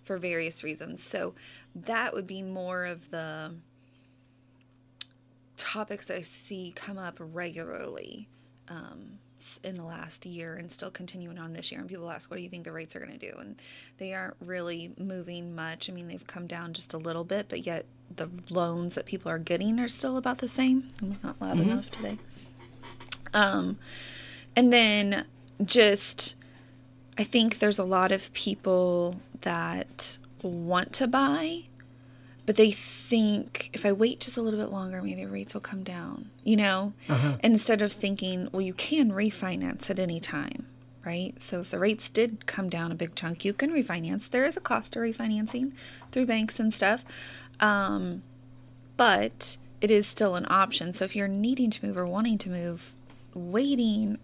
for various reasons. So that would be more of the topics I see come up regularly in the last year and still continuing on this year. And people ask, what do you think the rates are going to do? And they aren't really moving much. I mean, they've come down just a little bit, but yet the loans that people are getting are still about the same. I'm not loud enough today. And then just, I think there's a lot of people that want to buy, but they think if I wait just a little bit longer, maybe the rates will come down, instead of thinking, well, you can refinance at any time, right? So if the rates did come down a big chunk, you can refinance. There is a cost to refinancing through banks and stuff, but it is still an option. So if you're needing to move or wanting to move, waiting,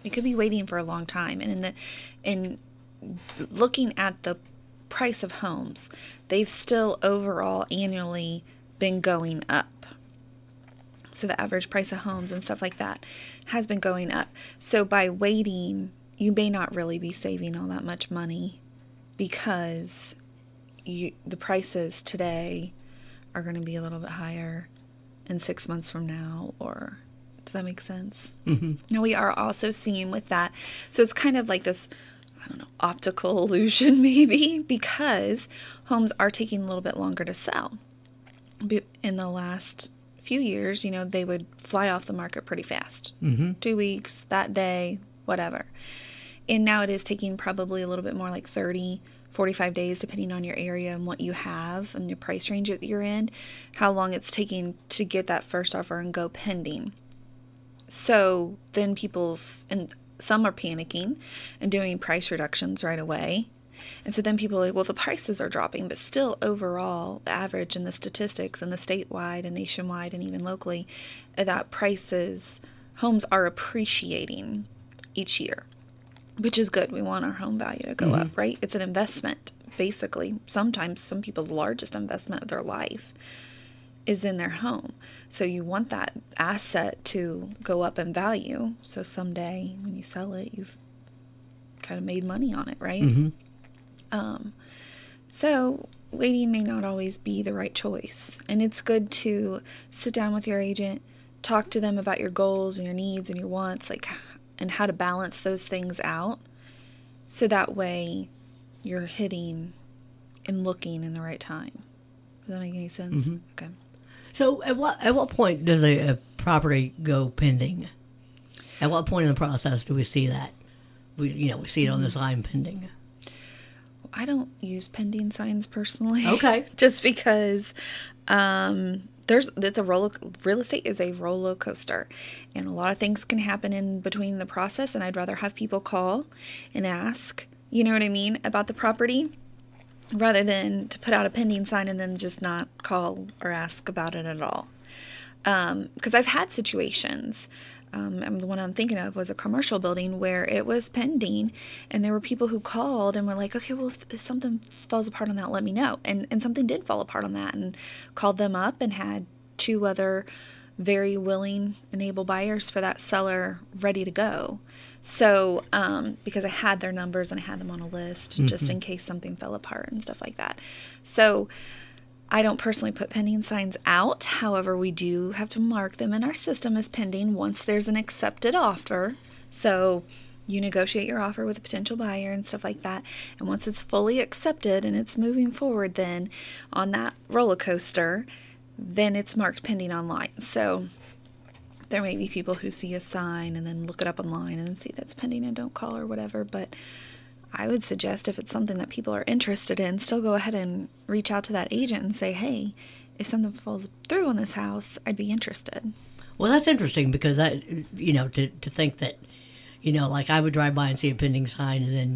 you could be waiting for a long time. And in looking at the price of homes, they've still overall annually been going up. So the average price of homes and stuff like that has been going up. So by waiting, you may not really be saving all that much money because the prices today are going to be a little bit higher in 6 months from now, or does that make sense? Mm-hmm. Now we are also seeing with that, so it's kind of like this, I don't know, optical illusion maybe, because homes are taking a little bit longer to sell. In the last few years, they would fly off the market pretty fast. 2 weeks, that day, whatever. And now it is taking probably a little bit more, like 30, 45 days, depending on your area and what you have and your price range that you're in, how long it's taking to get that first offer and go pending. So then people, and some are panicking and doing price reductions right away. And so then people are like, well, the prices are dropping, but still overall, the average and the statistics and the statewide and nationwide and even locally, that homes are appreciating each year, which is good. We want our home value to go up, right? It's an investment, basically. Sometimes some people's largest investment of their life is in their home. So you want that asset to go up in value. So someday when you sell it, you've kind of made money on it, right? So waiting may not always be the right choice. And it's good to sit down with your agent, talk to them about your goals and your needs and your wants, and how to balance those things out. So that way you're hitting and looking in the right time. Does that make any sense? Okay. So at what point does a property go pending? At what point in the process do we see that? We see it on the sign pending. I don't use pending signs personally. Okay. Just because real estate is a roller coaster, and a lot of things can happen in between the process, and I'd rather have people call and ask, you know what I mean, about the property, rather than to put out a pending sign and then just not call or ask about it at all. Because I've had situations, the one I'm thinking of was a commercial building where it was pending, and there were people who called and were like, okay, well, if something falls apart on that, let me know. And something did fall apart on that, and called them up and had 2 other very willing and able buyers for that seller ready to go. So, because I had their numbers and I had them on a list just in case something fell apart and stuff like that. So I don't personally put pending signs out. However, we do have to mark them in our system as pending once there's an accepted offer. So you negotiate your offer with a potential buyer and stuff like that. And once it's fully accepted and it's moving forward, then on that roller coaster, then it's marked pending online. So there may be people who see a sign and then look it up online and then see that's pending and don't call or whatever. But I would suggest if it's something that people are interested in, still go ahead and reach out to that agent and say, hey, if something falls through on this house, I'd be interested. Well, that's interesting because to think that, like I would drive by and see a pending sign, and then,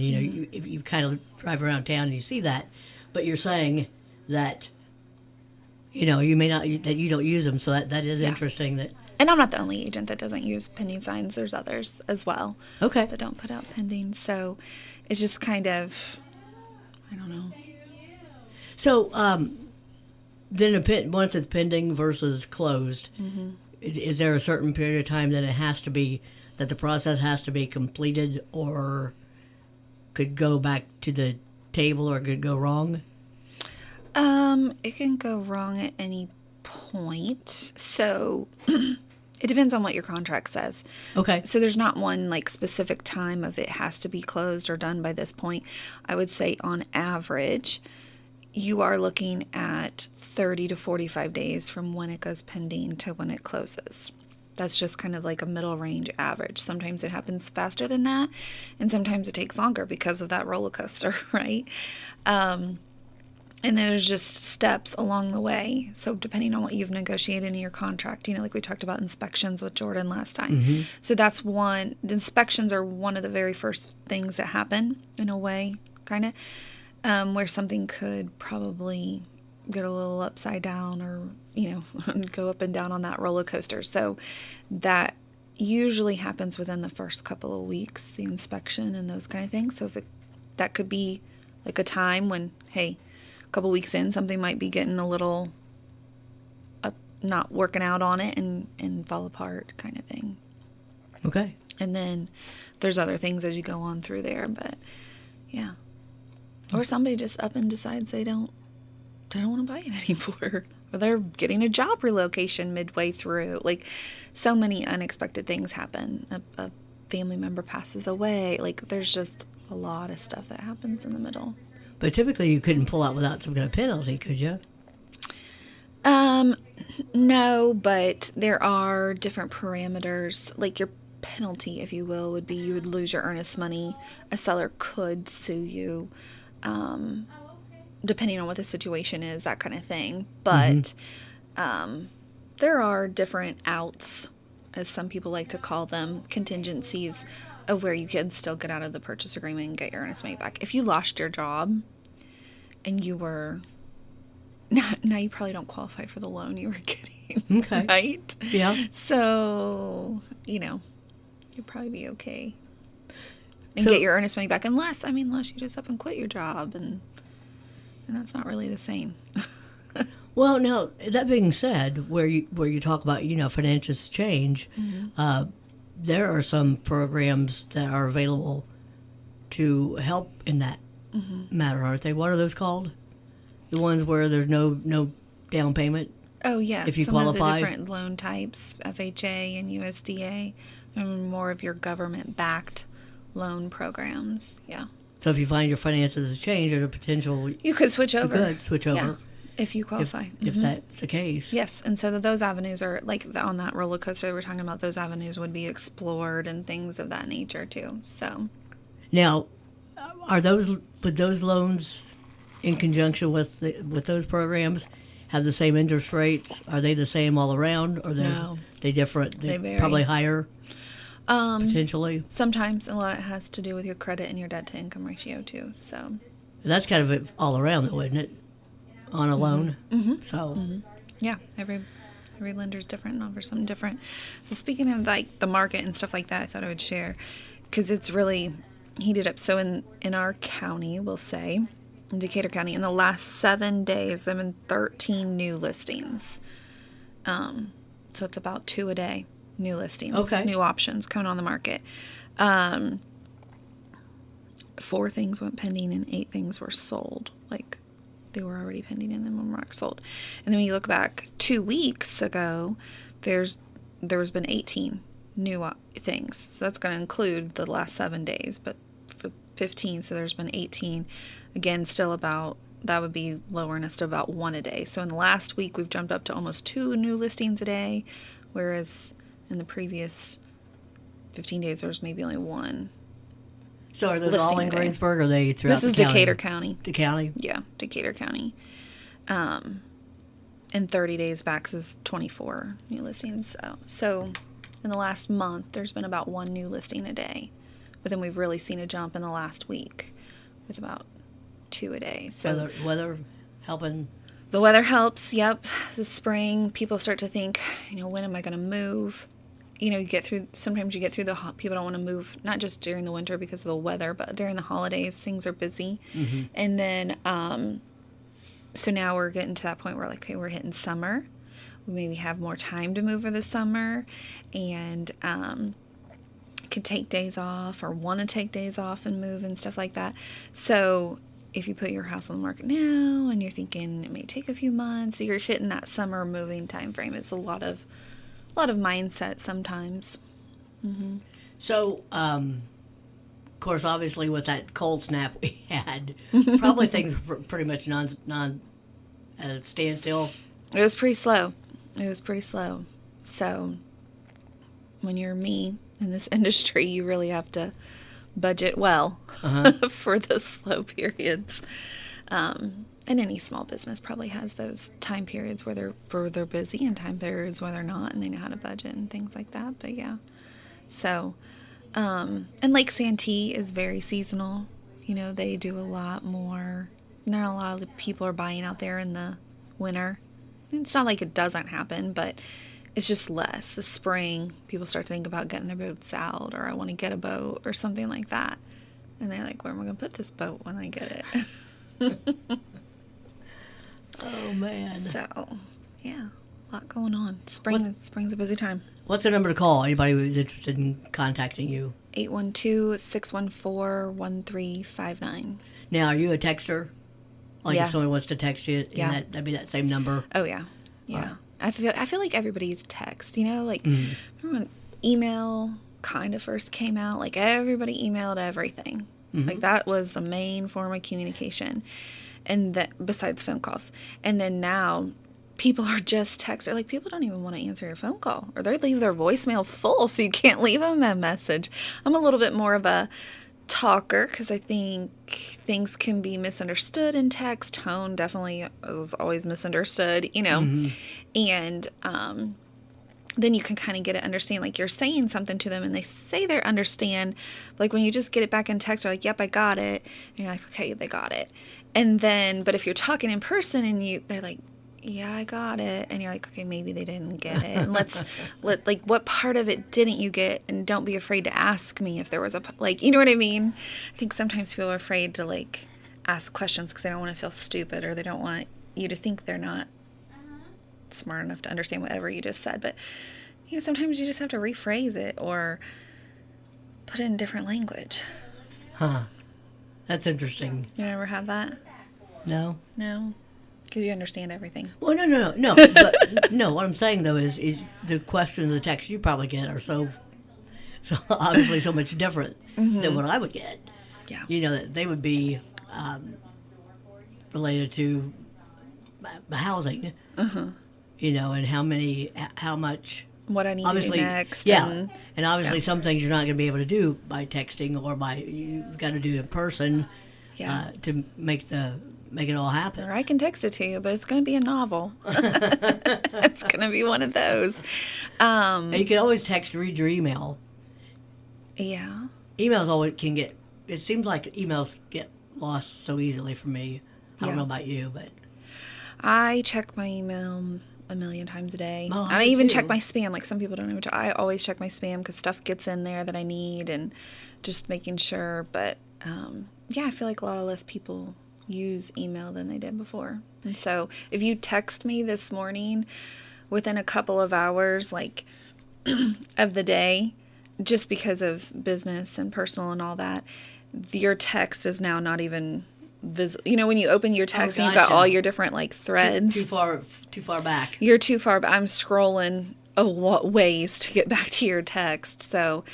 if you kind of drive around town and you see that, but you're saying that, you may not, that you don't use them. So that is interesting that. And I'm not the only agent that doesn't use pending signs. There's others as well. Okay. That don't put out pending. So it's just kind of, I don't know. So then once it's pending versus closed, is there a certain period of time that that the process has to be completed, or could go back to the table or could go wrong? It can go wrong at any point. So it depends on what your contract says. Okay. So there's not one like specific time of it has to be closed or done by this point. I would say on average, you are looking at 30 to 45 days from when it goes pending to when it closes. That's just kind of like a middle range average. Sometimes it happens faster than that, and sometimes it takes longer because of that roller coaster, right? And then there's just steps along the way. So depending on what you've negotiated in your contract, like we talked about inspections with Jordan last time. So that's one. The inspections are one of the very first things that happen in a way, kind of, where something could probably get a little upside down or, go up and down on that roller coaster. So that usually happens within the first couple of weeks, the inspection and those kind of things. So that could be like a time when, hey, couple weeks in, something might be getting a little not working out on it and fall apart kind of thing. Okay. And then there's other things as you go on through there, but yeah. Or somebody just up and decides they don't want to buy it anymore. Or they're getting a job relocation midway through. Like, so many unexpected things happen. A family member passes away. Like, there's just a lot of stuff that happens in the middle. But typically you couldn't pull out without some kind of penalty, could you? No, but there are different parameters. Like your penalty, if you will, would be you would lose your earnest money. A seller could sue you, depending on what the situation is, that kind of thing. But there are different outs, as some people like to call them, contingencies of where you can still get out of the purchase agreement and get your earnest money back. If you lost your job and you were now you probably don't qualify for the loan you were getting, okay. right? Yeah. So, you'd probably be okay and get your earnest money back, unless you just up and quit your job, and that's not really the same. Well, now that being said, where you talk about financials change, there are some programs that are available to help in that matter, aren't they? What are those called? The ones where there's no down payment? Oh, yeah. If you Some qualify? of the different loan types, FHA and USDA, and more of your government-backed loan programs. Yeah. So if you find your finances have changed, there's a potential you could switch over. You could switch over. Yeah, if you qualify. If that's the case. Yes, and so those avenues are, like on that roller coaster we're talking about, those avenues would be explored and things of that nature too. So now, would those loans in conjunction with those programs have the same interest rates? Are they the same all around, or No. they different? They vary. Probably higher, potentially. Sometimes a lot has to do with your credit and your debt to income ratio too. So That's kind of it all around, though, isn't it? On a loan. So yeah, every lender's different and offers something different. So speaking of like the market and stuff like that, I thought I would share because it's really heated up. So in our county, we'll say, in Decatur County, in the last 7 days, there have been 13 new listings. So it's about 2 a day, new listings, Okay. new options coming on the market. 4 things went pending and 8 things were sold. Like, they were already pending and then one mark sold. And then when you look back 2 weeks ago, there's been 18 new things. So that's going to include the last 7 days, but for 15, so there's been 18. Again, still about, that would be lowering us to about 1 a day. So in the last week, we've jumped up to almost 2 new listings a day, whereas in the previous 15 days, there was maybe only 1. So are those listing all in a day. Greensburg, or are they throughout This is the county? Decatur County. The county? Yeah, Decatur County. And 30 days back is 24 new listings. So in the last month, there's been about 1 new listing a day. But then we've really seen a jump in the last week with about 2 a day. So Weather helping? the weather helps. Yep. The spring, people start to think, when am I going to move? Sometimes you get through people don't want to move, not just during the winter because of the weather, but during the holidays, things are busy. And then, so now we're getting to that point where okay, we're hitting summer. We maybe have more time to move for the summer and, could take days off or want to take days off and move and stuff like that. So if you put your house on the market now and you're thinking it may take a few months, so you're hitting that summer moving time frame. It's a lot of mindset sometimes. So, of course, obviously, with that cold snap we had, probably things were pretty much non at a standstill. It was pretty slow. So when you're me in this industry, you really have to budget well for the slow periods. And any small business probably has those time periods where they're busy and time periods where they're not, and they know how to budget and things like that. But yeah, so and Lake Santee is very seasonal. They do a lot more. Not a lot of people are buying out there in the winter. It's not like it doesn't happen, but it's just less. The spring, people start to think about getting their boats out, or I want to get a boat or something like that. And they're like, where am I going to put this boat when I get it? Oh, man. So, yeah, a lot going on. Spring's a busy time. What's the number to call? Anybody who's interested in contacting you? 812-614-1359. Now, are you a texter? Like Yeah. if someone wants to text you, Yeah. that'd be that same number? Oh, yeah. Yeah. I feel like everybody's text, like Mm-hmm. remember when email kind of first came out, like everybody emailed everything. Mm-hmm. Like that was the main form of communication, and that besides phone calls. And then now people are just text. Like people don't even want to answer your phone call, or they leave their voicemail full so you can't leave them a message. I'm a little bit more of a talker because I think things can be misunderstood in text. Tone definitely is always misunderstood, Mm-hmm. and then you can kind of get it, understand, like you're saying something to them and they say they understand. Like when you just get it back in text, they're like, yep, I got it. And you're like, okay, they got it. And then, but if you're talking in person and they're like, yeah, I got it. And you're like, okay, maybe they didn't get it. And like, what part of it didn't you get? And don't be afraid to ask me if there was you know what I mean? I think sometimes people are afraid to like ask questions because they don't want to feel stupid, or they don't want you to think they're not smart enough to understand whatever you just said. But sometimes you just have to rephrase it or put it in different language. Huh. That's interesting. You never have that? No? No? Because you understand everything. Well, no. But no, what I'm saying though is the questions, the texts you probably get are so obviously so much different than what I would get. Yeah. That they would be related to housing. And how much. What I need to do next. Yeah. And obviously some things you're not going to be able to do by texting, or you've got to do in person to make it all happen. Or I can text it to you, but it's going to be a novel. It's going to be one of those. And you can always text, read your email. Yeah. Emails always can get, it seems like emails get lost so easily for me. I don't know about you, but. I check my email a million times a day. Oh, and I even check my spam. Like some people don't even I always check my spam because stuff gets in there that I need, and just making sure. But I feel like a lot less people use email than they did before. And so if you text me this morning within a couple of hours, like of the day, just because of business and personal and all that, your text is now not even visible. When you open your text and you've got all your different like threads. Too far back. You're too far, but I'm scrolling a lot ways to get back to your text. So,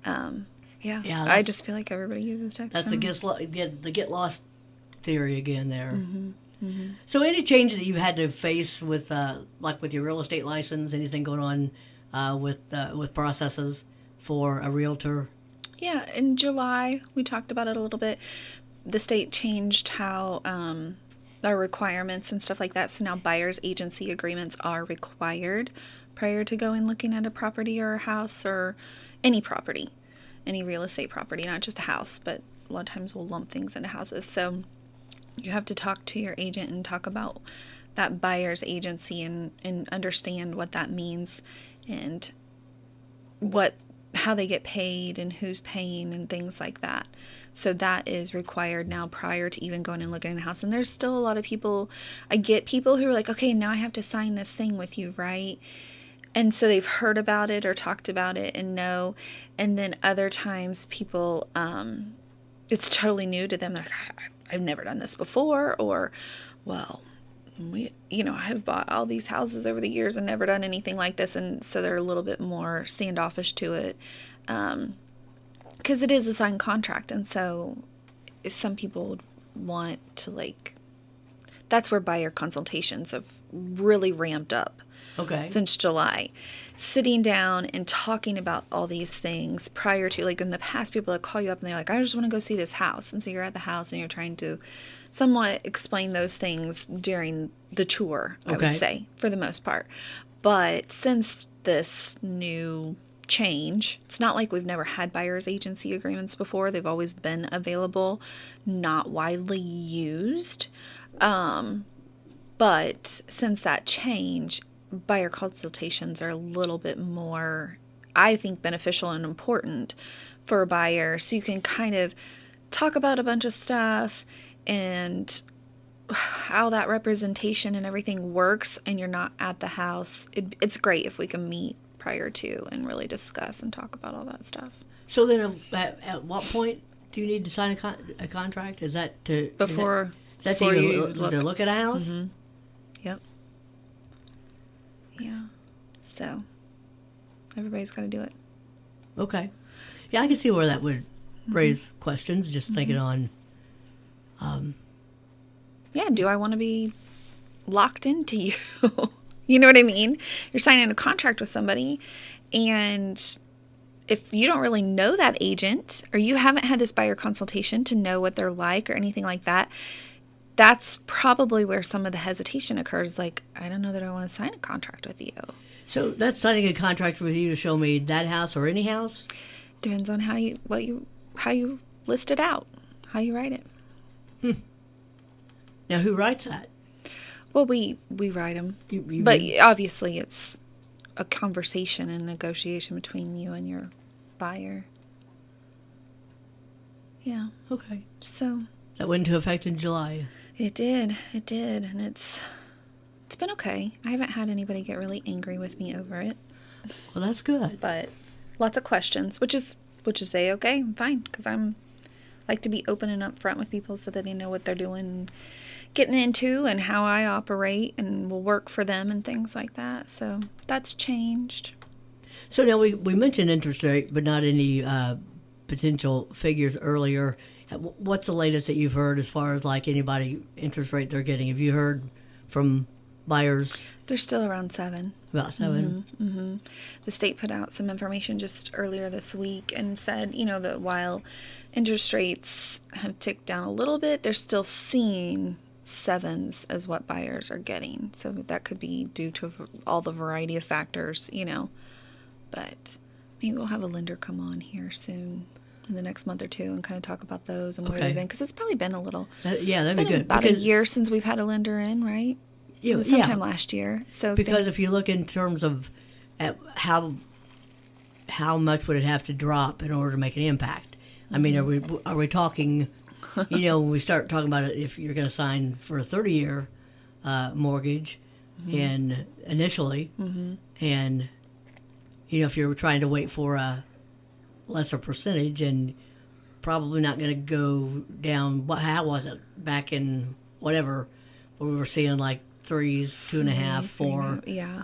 I just feel like everybody uses text. That's the get lost theory again there. Mm-hmm. So any changes that you've had to face with like with your real estate license, anything going on with processes for a realtor? Yeah, in July we talked about it a little bit. The state changed how our requirements and stuff like that. So now buyer's agency agreements are required prior to going looking at a property or a house or any property, any real estate property, not just a house, but a lot of times we'll lump things into houses. So you have to talk to your agent and talk about that buyer's agency and understand what that means and how they get paid and who's paying and things like that. So that is required now prior to even going and looking at a house. And there's still a lot of people, I get people who are like, okay, now I have to sign this thing with you, right? And so they've heard about it or talked about it and know. And then other times people, it's totally new to them. They're like, I've never done this before, or, well, I have bought all these houses over the years and never done anything like this. And so they're a little bit more standoffish to it. Because it is a signed contract. And so some people want to, like, that's where buyer consultations have really ramped up. Okay. Since July. Sitting down and talking about all these things prior to, like, in the past, people that call you up and they're like, I just want to go see this house. And so you're at the house and you're trying to somewhat explain those things during the tour, I would say, for the most part. But since this new change, it's not like we've never had buyer's agency agreements before. They've always been available, not widely used. But since that change, buyer consultations are a little bit more, I think, beneficial and important for a buyer. So you can kind of talk about a bunch of stuff and how that representation and everything works, and you're not at the house. It's great if we can meet prior to and really discuss and talk about all that stuff. So then at what point do you need to sign a contract? Is that to... Before you look at a house? Mm-hmm. Yep. Yeah. So, everybody's got to do it. Okay. Yeah, I can see where that would raise questions, just thinking on... Yeah, do I want to be locked into you? You know what I mean? You're signing a contract with somebody, and if you don't really know that agent, or you haven't had this buyer consultation to know what they're like or anything like that, that's probably where some of the hesitation occurs. Like, I don't know that I want to sign a contract with you. So that's signing a contract with you to show me that house or any house? Depends on how you list it out, how you write it. Now, who writes that? Well, we write them, You but do? obviously it's a conversation and negotiation between you and your buyer. Yeah. Okay. So That went into effect in July. it did, and it's been okay. I haven't had anybody get really angry with me over it, Well, that's good. but lots of questions, which is okay. I'm fine, because I'm like to be open and upfront with people so that they know what they're doing, getting into, and how I operate, and will work for them and things like that. So that's changed. So now we mentioned interest rate, but not any potential figures earlier. What's the latest that you've heard as far as like anybody interest rate they're getting? Have you heard from buyers? They're still around 7. About 7. Mm-hmm. The state put out some information just earlier this week and said, that while interest rates have ticked down a little bit, they're still seeing 7s as what buyers are getting. So that could be due to all the variety of factors, But maybe we'll have a lender come on here soon in the next month or two and kind of talk about those and where they've been. Because it's probably been a little... that'd be good. About a year since we've had a lender in, right? Yeah, it was sometime last year. So because if you look in terms of how much would it have to drop in order to make an impact? I mean, are we talking? When we start talking about it, if you're going to sign for a 30-year mortgage, and initially, and if you're trying to wait for a lesser percentage, and probably not going to go down. How was it back in whatever? Where we were seeing like 3s, 2.5, 4. Yeah.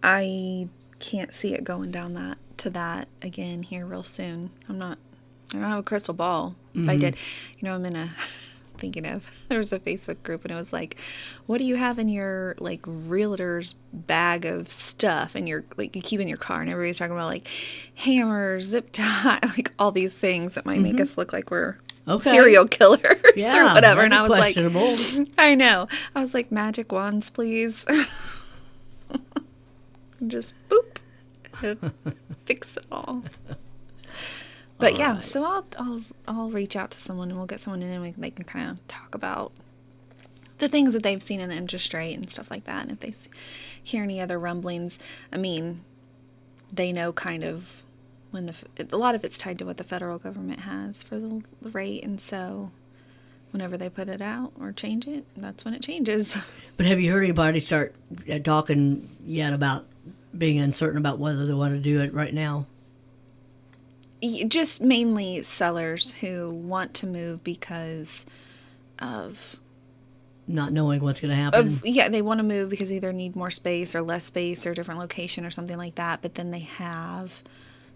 I can't see it going down to that again here real soon. I don't have a crystal ball. If I did, I'm thinking of, there was a Facebook group and it was like, what do you have in your like realtor's bag of stuff and you keep in your car? And everybody's talking about like hammers, zip tie, like all these things that might make us look like we're serial killers or whatever. And I was like, I know. I was like, magic wands, please. Just boop. Fix it all. But yeah, so I'll reach out to someone and we'll get someone in and they can kind of talk about the things that they've seen in the interest rate and stuff like that. And if they hear any other rumblings, I mean, they know kind of when a lot of it's tied to what the federal government has for the rate, and so whenever they put it out or change it, that's when it changes. But have you heard anybody start talking yet about being uncertain about whether they want to do it right now? Just mainly sellers who want to move because of Not knowing what's going to happen. yeah, they want to move because they either need more space or less space or a different location or something like that. But then they have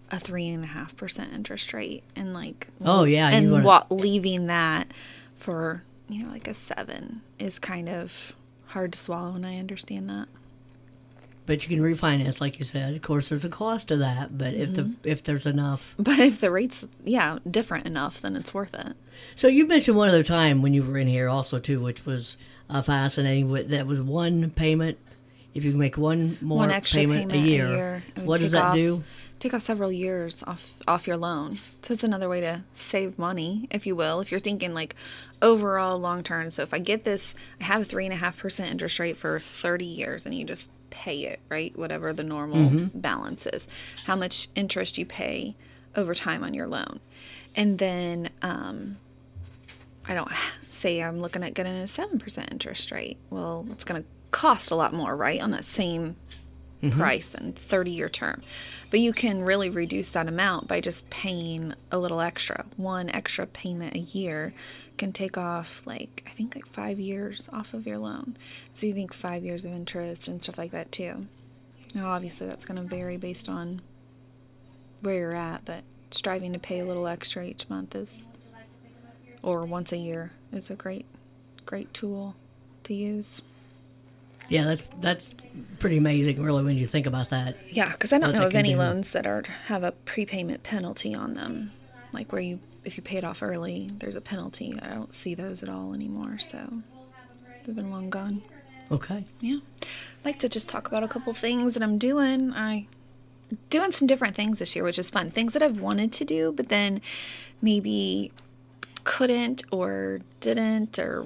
a 3.5% interest rate, and like, Oh yeah, you and want what leaving that for like a 7 is kind of hard to swallow, and I understand that. but you can refinance, like you said. Of course, there's a cost to that, but if there's enough. But if the rate's different enough, then it's worth it. So you mentioned one other time when you were in here also too, which was fascinating. That was one payment. If you make one more One extra payment, a year, it would what does take that off- do? Take off several years off your loan. So it's another way to save money, if you will. If you're thinking like overall long term. So if I get this, I have a 3.5% interest rate for 30 years, and you just pay it, right? Whatever the normal balance is, how much interest you pay over time on your loan. And then I don't say I'm looking at getting a 7% interest rate. Well, it's going to cost a lot more, right? On that same price and 30-year term. But you can really reduce that amount by just paying a little extra. One extra payment a year can take off I think 5 years off of your loan. So you think 5 years of interest and stuff like that too. Now obviously that's going to vary based on where you're at, but striving to pay a little extra each month or once a year is a great tool to use. Yeah, that's pretty amazing, really, when you think about that. Yeah, because I don't What know they of can any do. loans that have a prepayment penalty on them, like where if you pay it off early, there's a penalty. I don't see those at all anymore, so they've been long gone. Okay. Yeah, I'd like to just talk about a couple things that I'm doing. Doing some different things this year, which is fun. Things that I've wanted to do, but then maybe couldn't or didn't, or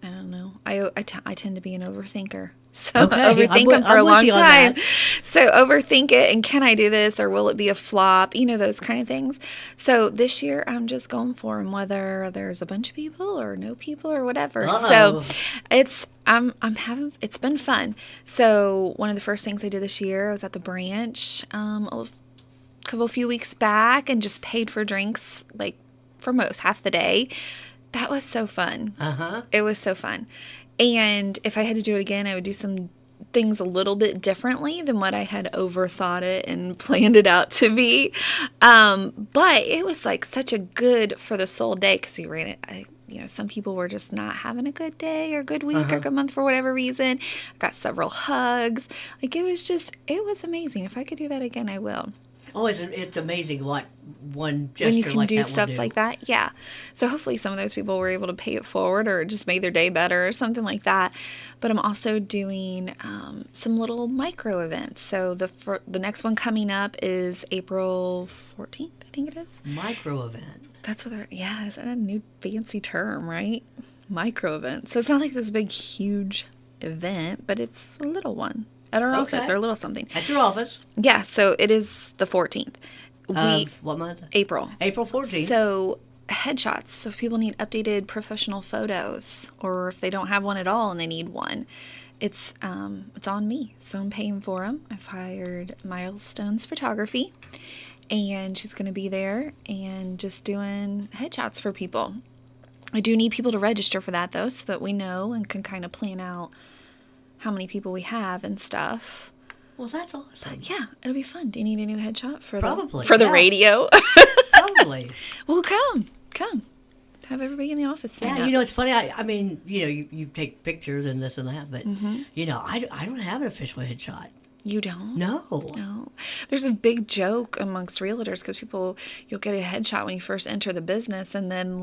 I don't know. I tend to be an overthinker. So Okay, overthink them for I'm a with long you on time. that. So overthink it, and can I do this, or will it be a flop? Those kind of things. So this year I'm just going for them, whether there's a bunch of people or no people or whatever. Uh-oh. So it's been fun. So one of the first things I did this year, I was at the branch a few weeks back and just paid for drinks for most half the day. That was so fun. Uh-huh. It was so fun. And if I had to do it again, I would do some things a little bit differently than what I had overthought it and planned it out to be. But it was such a good for the soul day, because you ran it. Some people were just not having a good day or good week or good month for whatever reason. I got several hugs. It was amazing. If I could do that again, I will. Oh, it's amazing what one gesture When you can like do that will stuff do. like that. Yeah. So hopefully some of those people were able to pay it forward, or it just made their day better or something like that. But I'm also doing some little micro events. So the next one coming up is April 14th, I think it is. Micro event. That's what is that a new fancy term, right? Micro event. So it's not like this big, huge event, but it's a little one at our office, or a little something. At your office. Yeah, so it is the 14th. Of what month? April. April 14th. So headshots. So if people need updated professional photos, or if they don't have one at all and they need one, it's on me. So I'm paying for them. I've hired Milestones Photography, and she's going to be there and just doing headshots for people. I do need people to register for that, though, so that we know and can kind of plan out how many people we have and stuff. Well, that's awesome. Yeah, it'll be fun. Do you need a new headshot for Probably, the yeah. radio? Probably. Well, come. Have everybody in the office sign Yeah, up. it's funny. I mean, you take pictures and this and that, but I don't have an official headshot. You don't? No. No. There's a big joke amongst realtors, because you'll get a headshot when you first enter the business, and then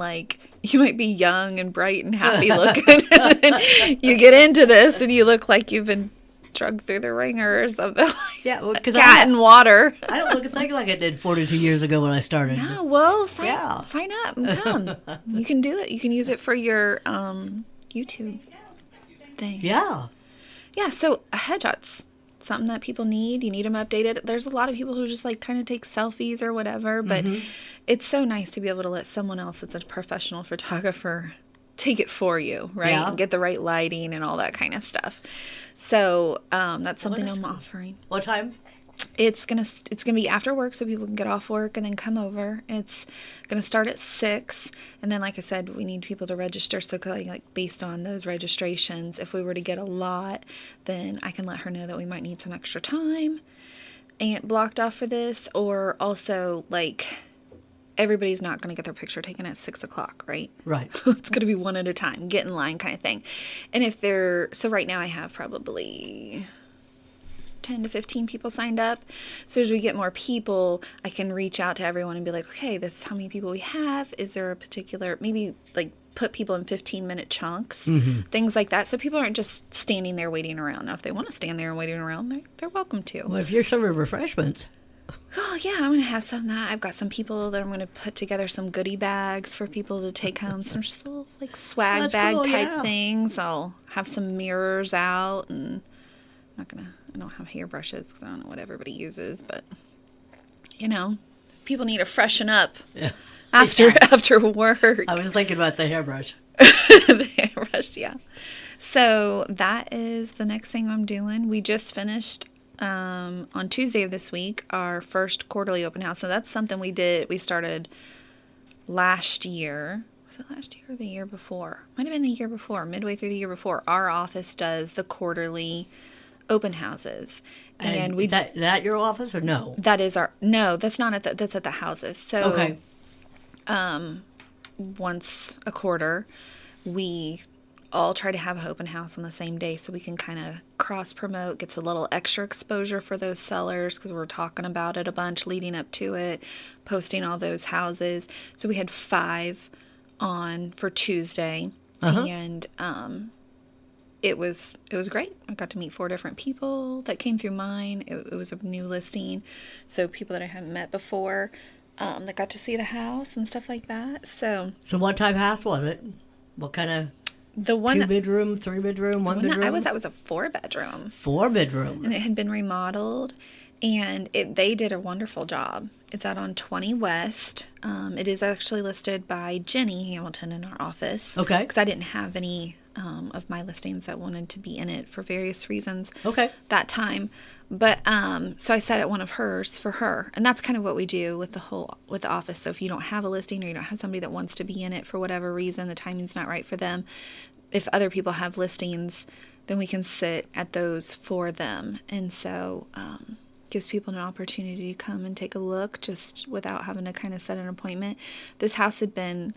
you might be young and bright and happy looking, and then you get into this and you look like you've been drugged through the ringer or something. Yeah, well, because Cat in water. I don't look and think like I did 42 years ago when I started. No, well, sign up and come. You can do it. You can use it for your YouTube thing. Yeah. Yeah, so headshots. Something that people need. You need them updated. There's a lot of people who just kind of take selfies or whatever, but it's so nice to be able to let someone else that's a professional photographer take it for you, right? Yeah. And get the right lighting and all that kind of stuff. So that's something I'm offering. What time? It's gonna be after work, so people can get off work and then come over. It's gonna start at 6, and then, like I said, we need people to register. So, like based on those registrations, if we were to get a lot, then I can let her know that we might need some extra time and blocked off for this. Or also, like, everybody's not gonna get their picture taken at 6 o'clock, right? Right. It's gonna be one at a time, get in line, kind of thing. And if they're so right now, I have probably 10 to 15 people signed up. So as we get more people, I can reach out to everyone and be like, okay, this is how many people we have. Is there a particular, maybe like put people in 15-minute chunks, things like that. So people aren't just standing there waiting around. Now, if they want to stand there and waiting around, they're welcome to. Well, if you're serving refreshments. Oh, yeah, I'm going to have some of that. I've got some people that I'm going to put together some goodie bags for people to take home. Some just little like swag That's bag cool, type yeah. things. I'll have some mirrors out, and I don't have hairbrushes because I don't know what everybody uses, but people need to freshen up Yeah. after work. I was thinking about the hairbrush. The hairbrush, yeah. So that is the next thing I'm doing. We just finished on Tuesday of this week our first quarterly open house. So that's something we started last year. Was it last year or the year before? Might have been the year before, midway through the year before. Our office does the quarterly open houses. And is that your office or no? that is no, that's not that's at the houses. So Okay. once a quarter, we all try to have an open house on the same day so we can kind of cross promote, gets a little extra exposure for those sellers because we're talking about it a bunch leading up to it, posting all those houses. So we had 5 on for Tuesday, and it was great. I got to meet 4 different people that came through mine. It was a new listing, so people that I haven't met before, that got to see the house and stuff like that. So what type of house was it? What kind of the one 2-bedroom, 3-bedroom, one 1-bedroom? that I was at was a 4-bedroom, 4-bedroom. and it had been remodeled, and they did a wonderful job. It's out on 20 West. It is actually listed by Jenny Hamilton in our office. Okay. Because I didn't have any of my listings that wanted to be in it for various reasons. Okay. That time. But so I set at one of hers for her, and that's kind of what we do with the office. So if you don't have a listing or you don't have somebody that wants to be in it for whatever reason, the timing's not right for them, if other people have listings, then we can sit at those for them. And so gives people an opportunity to come and take a look just without having to kind of set an appointment. This house had been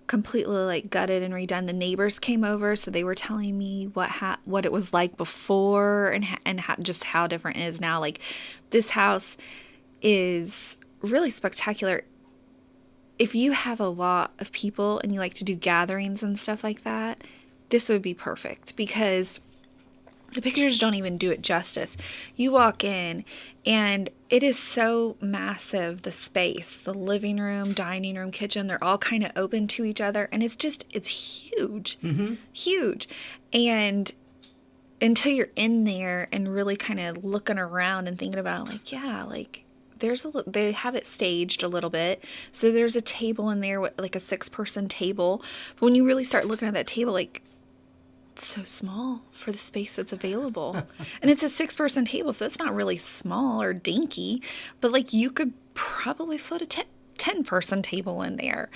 completely like gutted and redone. The neighbors came over, so they were telling me what it was like before and just how different it is now. Like, this house is really spectacular. If you have a lot of people and you like to do gatherings and stuff like that, this would be perfect because the pictures don't even do it justice. You walk in and it is so massive, the space, the living room, dining room, kitchen, they're all kind of open to each other. And it's huge, huge. And until you're in there and really kind of looking around and thinking about it, like, yeah, like they have it staged a little bit. So there's a table in there, with like a 6-person table. But when you really start looking at that table, like, so small for the space that's available. And it's a 6-person table, so it's not really small or dinky, but like you could probably put a 10-person table in there.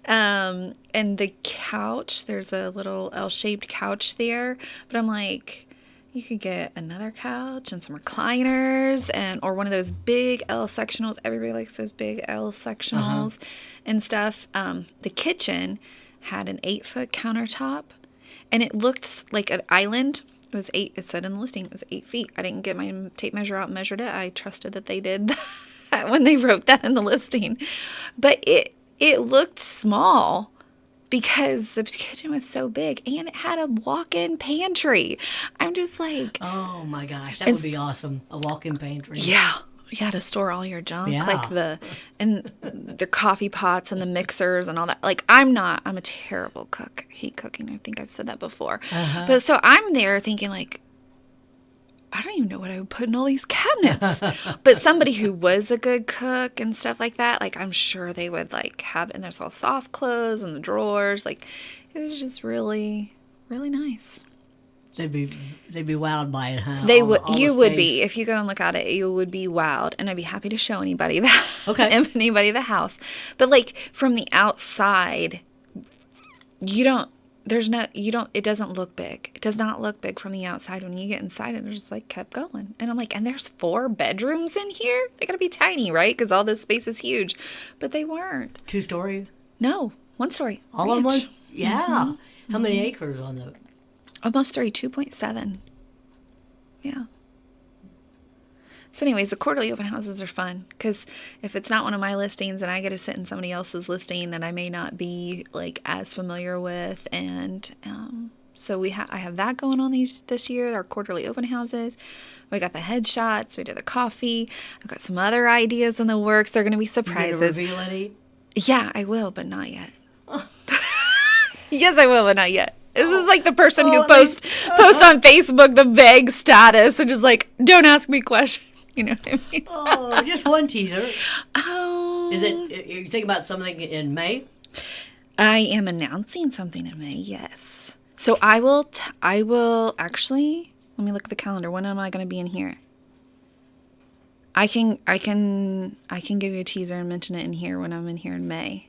And the couch, there's a little L-shaped couch there, but I'm like, you could get another couch and some recliners or one of those big L sectionals. Everybody likes those big L sectionals and stuff. The kitchen had an 8-foot countertop. And it looked like an island. It was 8. It said in the listing it was 8 feet. I didn't get my tape measure out and measured it. I trusted that they did that when they wrote that in the listing. But it looked small because the kitchen was so big, and it had a walk-in pantry. I'm just like, oh my gosh, that would be awesome. A walk-in pantry. yeah. Yeah, to store all your junk, Yeah. like the coffee pots and the mixers and all that. Like, I'm a terrible cook. I hate cooking. I think I've said that before. But so I'm there thinking, like, I don't even know what I would put in all these cabinets. But somebody who was a good cook and stuff like that, like, I'm sure they would like have, and there's all soft clothes and the drawers. Like, it was just really, really nice. they'd be wowed by it, huh? They All the- would. all the You would be space. if you go and look at it. You would be wowed, and I'd be happy to show anybody that. Okay. Anybody the house, but like from the outside, you don't. There's no. You don't. It doesn't look big. It does not look big from the outside. When you get inside, it just like kept going, and I'm like, and there's 4 bedrooms in here. They gotta be tiny, right? Because all this space is huge, but they weren't. 2-story. No, 1 story. All on ranch. one. Yeah. How many acres on the? Almost 3, 2.7. Yeah. So anyways, the quarterly open houses are fun because if it's not one of my listings and I get to sit in somebody else's listing that I may not be like as familiar with, and so I have that going on this year, our quarterly open houses. We got the headshots, we did the coffee. I've got some other ideas in the works. They're going to be You surprises. gonna reveal any? Yeah, I will, but not yet. Yes, I will, but not yet. This is like the person who post on Facebook the vague status and just like, don't ask me questions. You know what I mean? Oh, just one teaser. Oh. Is it? You thinking about something in May? I am announcing something in May, yes. So I will actually, let me look at the calendar. When am I going to be in here? I can give you a teaser and mention it in here when I'm in here in May.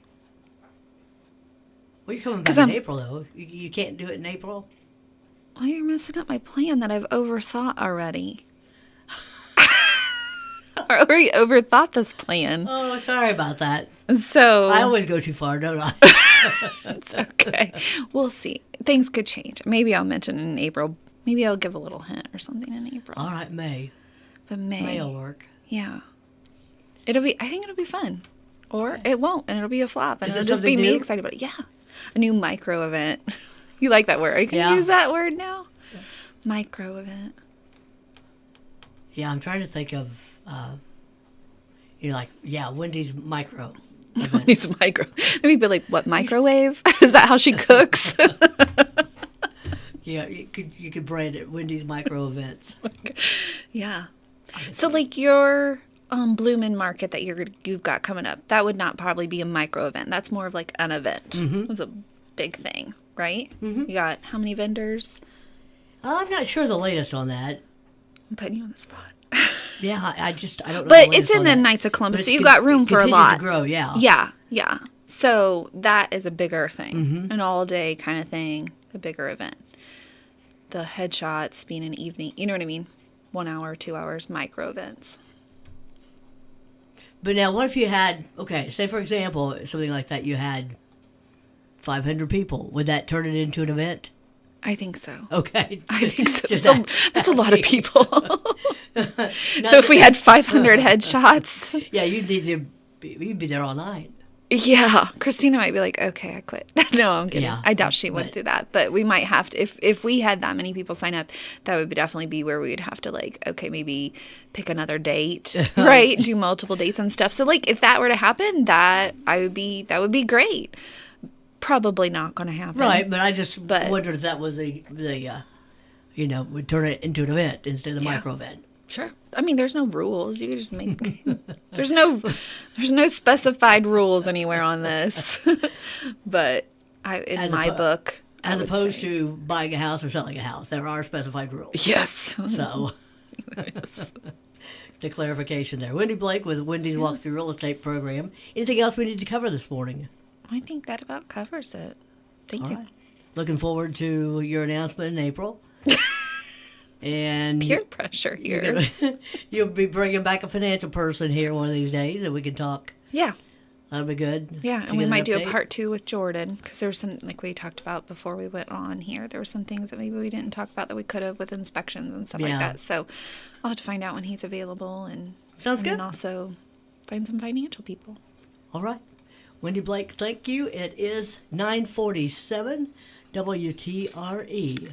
Well, you're coming back in April, though. You can't do it in April? Well, you're messing up my plan that I've overthought already. I already overthought this plan. Oh, sorry about that. So I always go too far, don't I? it's okay. We'll see. Things could change. Maybe I'll mention it in April. Maybe I'll give a little hint or something in April. All right, May. But May. May will work. Yeah. I think it'll be fun. Or it won't, and it'll be a flop. And Is it'll it just be something me new? excited about it. Yeah. A new micro event. You like that word. Can Yeah. you use that word now? Yeah. Micro event. Yeah, I'm trying to think of, Wendy's micro. These micro. Maybe be like, what, microwave? Is that how she cooks? Yeah, you could brand it Wendy's micro events. Yeah. So like your Bloomin' Market that you've got coming up, that would not probably be a micro event. That's more of like an event. Mm-hmm. It's a big thing, right? Mm-hmm. You got how many vendors? I'm not sure the latest on that. I'm putting you on the spot. Yeah, I don't know. But the it's latest in on the that. Knights of Columbus, But so it's you've got room for a continues lot. to grow, yeah. Yeah, yeah. So that is a bigger thing, Mm-hmm. an all-day kind of thing, a bigger event. The headshots being an evening, you know what I mean? 1 hour, 2 hours, micro events. But now, what if you had, okay, say for example, something like that, you had 500 people. Would that turn it into an event? I think so. Okay. I think so. Just That's a lot of asking. people. So if we had 500 headshots, Yeah, you'd be there all night. yeah, Christina might be like, okay, I quit. No, I'm kidding. Yeah, I doubt she would but- do that. But we might have to, if we had that many people sign up, that would definitely be where we would have to like, okay, maybe pick another date, right? Do multiple dates and stuff. So like if that were to happen, that would be great. Probably not going to happen. Right, but I just But- wondered if that was would turn it into an event instead of a Yeah. micro event. Sure. I mean, there's no rules. You can just make. there's no specified rules anywhere on this. But in As my oppo- book, I As would opposed say- to buying a house or selling a house, there are specified rules. yes. So, the clarification there. Wendy Blake with Wendy's Walkthrough Real Estate Program. Anything else we need to cover this morning? I think that about covers it. Thank All you. right. Looking forward to your announcement in April. And Peer pressure you're here. you'll be bringing back a financial person here one of these days, and we can talk. Yeah. That'll be good. Yeah, to and we get an might do a update. part 2 with Jordan because there was some, like we talked about before we went on here, there were some things that maybe we didn't talk about that we could have with inspections and stuff like Yeah. that. So I'll have to find out when he's available and Sounds and then good. also find some financial people. All right. Wendy Blake, thank you. It is 9:47 WTRE.